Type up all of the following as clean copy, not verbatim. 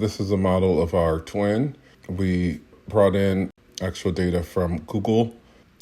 This is a model of our twin. We brought in actual data from Google,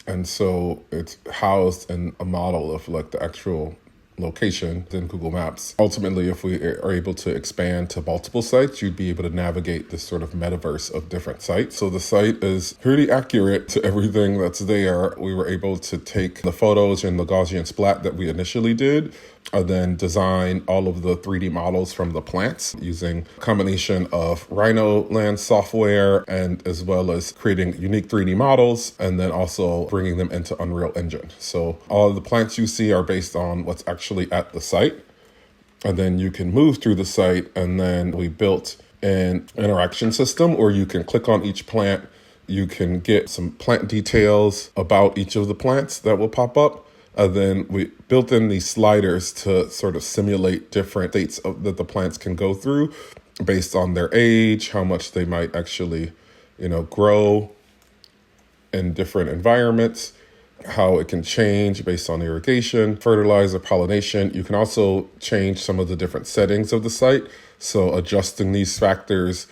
and so it's housed in a model of like the actual location in Google Maps. Ultimately, if we are able to expand to multiple sites, you'd be able to navigate this sort of metaverse of different sites. So the site is pretty accurate to everything that's there. We were able to take the photos in the Gaussian splat that we initially did, and then design all of the 3D models from the plants using a combination of Rhino Land software and as well as creating unique 3D models and then also bringing them into Unreal Engine. So all of the plants you see are based on what's actually at the site. And then you can move through the site, and then we built an interaction system where you can click on each plant. You can get some plant details about each of the plants that will pop up. And then we built in these sliders to sort of simulate different states that the plants can go through based on their age, how much they might actually, grow in different environments, how it can change based on irrigation, fertilizer, pollination. You can also change some of the different settings of the site. So adjusting these factors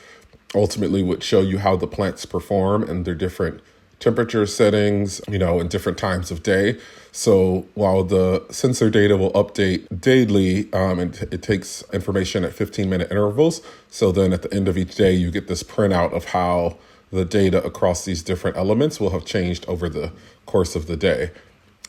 ultimately would show you how the plants perform in their different temperature settings, in different times of day. So while the sensor data will update daily, it takes information at 15-minute intervals. So then at the end of each day, you get this printout of how the data across these different elements will have changed over the course of the day.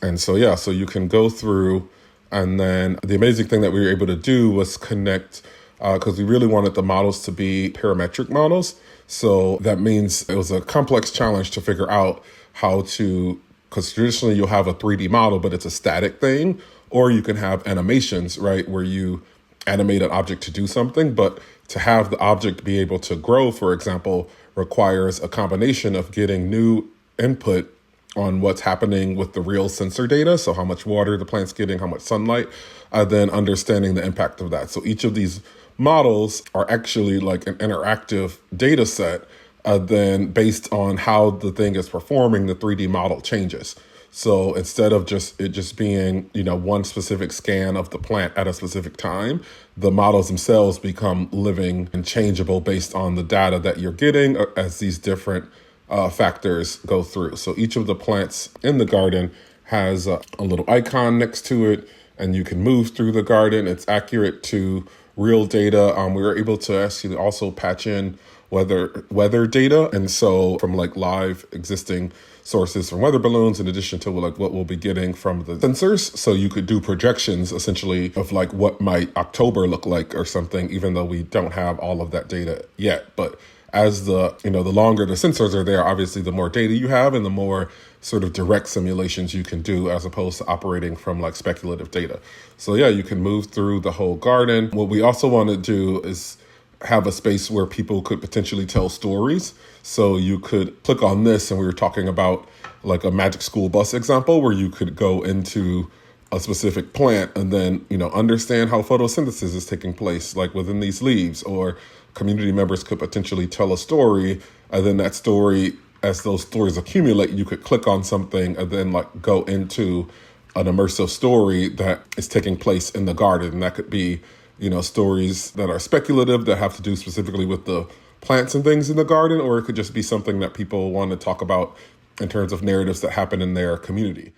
And so you can go through, and then the amazing thing that we were able to do was connect, because we really wanted the models to be parametric models. So that means it was a complex challenge to figure out how to, because traditionally you'll have a 3D model, but it's a static thing, or you can have animations, right, where you animate an object to do something, but to have the object be able to grow, for example, requires a combination of getting new input on what's happening with the real sensor data. So how much water the plant's getting, how much sunlight, then understanding the impact of that. So each of these models are actually like an interactive data set, then based on how the thing is performing, the 3D model changes. So instead of just being, one specific scan of the plant at a specific time, the models themselves become living and changeable based on the data that you're getting as these different factors go through. So each of the plants in the garden has a little icon next to it, and you can move through the garden. It's accurate to real data. We were able to actually also patch in weather data. And so from like live existing sources from weather balloons, in addition to like what we'll be getting from the sensors. So you could do projections essentially of like what might October look like or something, even though we don't have all of that data yet. But as the longer the sensors are there, obviously the more data you have and the more sort of direct simulations you can do as opposed to operating from like speculative data. So you can move through the whole garden. What we also want to do is have a space where people could potentially tell stories. So you could click on this, and we were talking about like a magic school bus example where you could go into a specific plant and then, understand how photosynthesis is taking place, like within these leaves, or community members could potentially tell a story, and then that story, as those stories accumulate, you could click on something and then like go into an immersive story that is taking place in the garden. And that could be, stories that are speculative that have to do specifically with the plants and things in the garden, or it could just be something that people want to talk about in terms of narratives that happen in their community.